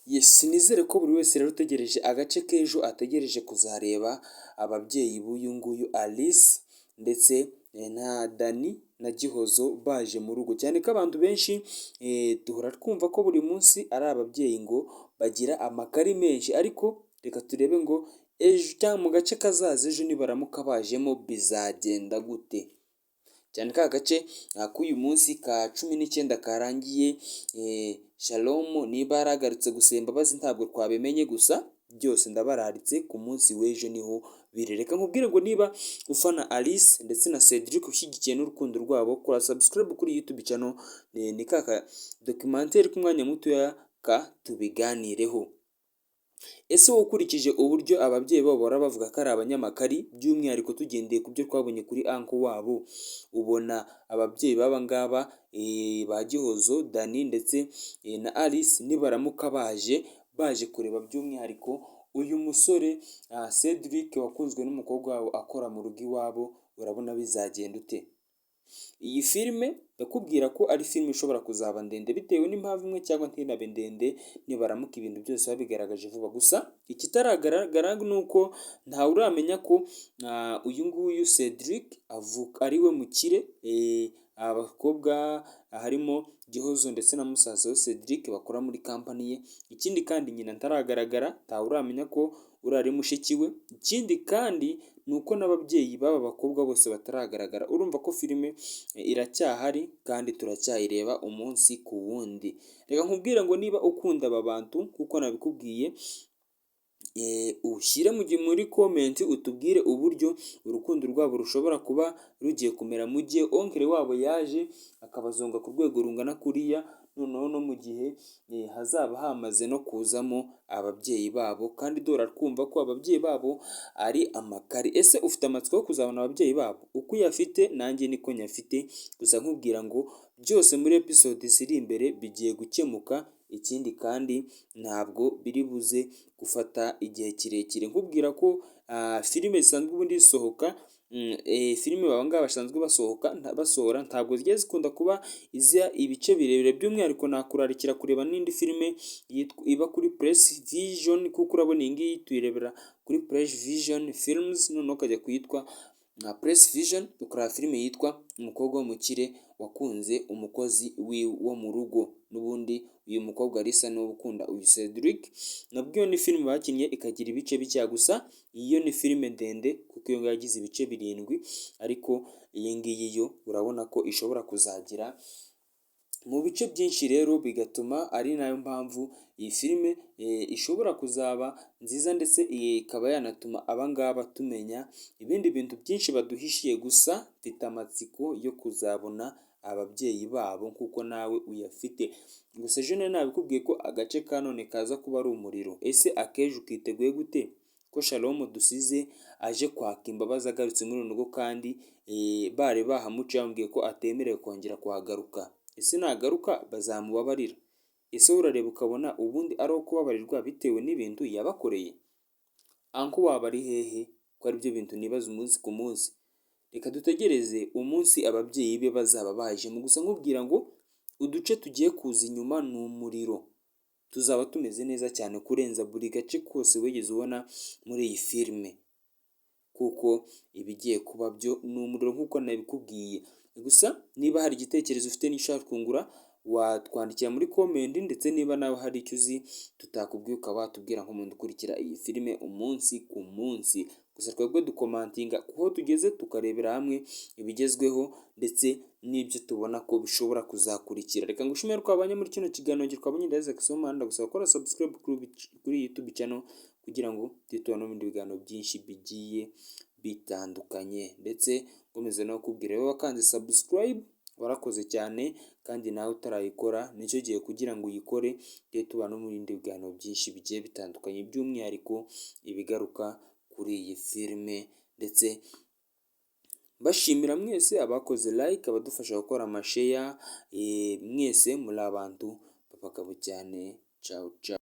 Yes, nizere ko buri wese rero utegereje agace k'ejo ategereje kuzareba ababyeyi b'uyu nguyu Alice ndetse na Dani na Gihozo baje mu rugo, cyane ko abantu benshi duhora twumva ko buri munsi ari ababyeyi ngo bagira amakari menshi, ariko reka turebe ngo ejo cyangwa mu gace kazaza ejo nibaramuka bajemo bizagenda gute, cyane ka gace k'uyu munsi ka 19 karangiye. Shalom niba yaragarutse gusaba imbabazi ntabwo twabimenye, gusa byose ndabararitse ku munsi w'ejo niho biri. Reka nkubwire ngo niba ufana Alice ndetse na Cedric ushyigikiye n'urukundo rwabo, kora subscribe kuri YouTube channel, ni kaka documentaire k'umwanya mutoya ka tubiganireho. Ese wowe ukurikije uburyo ababyeyi babo bahora bavuga ko ari abanyamakari, by'umwihariko tugendeye ku byo twabonye kuri uncle wabo, ubona ababyeyi b'aba ngaba ba Gihozo, Dani ndetse na Alice nibaramuka baje kureba by'umwihariko uyu musore Cedric wakunzwe n'umukobwa wabo akora mu rugo iwabo, urabona bizagenda ute? Iyi filime ndakubwira ko ari filime ishobora kuzaba ndende bitewe n'impamvu imwe cyangwa ntinabe ndende nibaramuka ibintu byose babigaragaje vuba, gusa ikitaragaragara ni uko ntawe uramenya ko uyu nguyu Cedric ari we mukire. Abakobwa harimo Gihozo ndetse na musaza we Cedric bakora muri kampani ye, ikindi kandi nyina ntaragaragara, ntawe uramenya ko uriya ari mushiki we, ikindi kandi ni uko n'ababyeyi b'aba bakobwa bose bataragaragara. Urumva ko filime iracyahari kandi turacyayireba umunsi ku wundi. Reka nkubwire ngo niba ukunda aba bantu kuko nabikubwiye, ushyire muri comment utubwire uburyo urukundo rwabo rushobora kuba rugiye kumera mu gihe onkere wabo yaje akabazonga ku rwego rungana kuriya, noneho no mu gihe hazaba hamaze no kuzamo ababyeyi babo, kandi dore twumva ko ababyeyi babo ari amakari. Ese ufite amatsiko yo kuzabona ababyeyi babo? Uko uyafite nanjye niko nyafite, gusa nkubwira ngo byose muri episode ziri imbere bigiye gukemuka, ikindi kandi ntabwo biri buze gufata igihe kirekire. Nkubwira ko filime zisanzwe ubundi zisohoka, filime baba ngaba basanzwe basohora ntabwo zigiye zikunda kuba iza ibice birebire, by'umwihariko nakurarikira kureba n'indi filime iba kuri Press Vision, kuko urabona iyi ngiyi tuyirebera kuri Press Vision Films, noneho ukajya kuyitwa na Press Vision ukareba filime yitwa umukobwa w'umukire wakunze umukozi wo mu rugo, n'ubundi uyu mukobwa Lisa niwe ukunda uyu Cedric, nabwo ni filime bakinnye ikagira ibice bike, gusa iyo ni filime ndende kuko iyo yagize ibice 7, ariko iyi ngiyi yo urabona ko ishobora kuzagira mu bice byinshi, rero bigatuma ari nayo mpamvu iyi filime ishobora kuzaba nziza, ndetse ikaba yanatuma abangaba tumenya ibindi bintu byinshi baduhishiye. Gusa mfite amatsiko yo kuzabona ababyeyi babo nk'uko nawe uyafite. Gusa ejo nabikubwiye ko agace ka none kaza kuba ari umuriro. Ese akejo ukiteguye gute ko Shalom dusize aje kwaka imbabazi agarutse muri rugo, kandi bari bahamuciye bambwiye ko atemerewe kongera kuhagaruka? Ese nagaruka bazamubabarira? Ese urareba ukabona ubundi ari uko kubabarirwa bitewe n'ibintu yabakoreye? Anko waba ari hehe? Ko ari byo bintu nibaza umunsi ku munsi. Reka dutegereze umunsi ababyeyi be bazaba bajemo, gusa nkubwira ngo uduce tugiye kuza inyuma ni umuriro, tuzaba tumeze neza cyane kurenza buri gace kose wigeze ubona muri iyi filime, kuko ibigiye kuba byo ni umuriro nk'uko nabikubwiye. Gusa niba hari igitekerezo ufite n'ishaka kungura, watwandikira muri comment, ndetse niba nawe hari icyo uzi tutakubwiye ukaba watubwira nk'umuntu ukurikira iyi filime umunsi ku munsi. Gusa twebwe dukomantinga kuho tugeze, tukarebera hamwe ibigezweho ndetse n'ibyo tubona ko bishobora kuzakurikira. Reka ngushimire ko wabanye muri kino kiganiro twabonye ndetse Kisomanda, gusa gukora subscribe kuri YouTube channel kugira ngo tubone ibindi biganiro byinshi bigiye bitandukanye, ndetse nkomeze no kubwira wowe wakanze subscribe warakoze cyane, kandi nawe utarayikora nicyo gihe kugira ngo uyikore, tubane mu bindi biganiro byinshi bigiye bitandukanye, by'umwihariko ibigaruka kuri iyi filime, ndetse bashimira mwese abakoze like, abadufasha gukora amashare, mwese muri abantu b'abagabo cyane. Ciao ciao.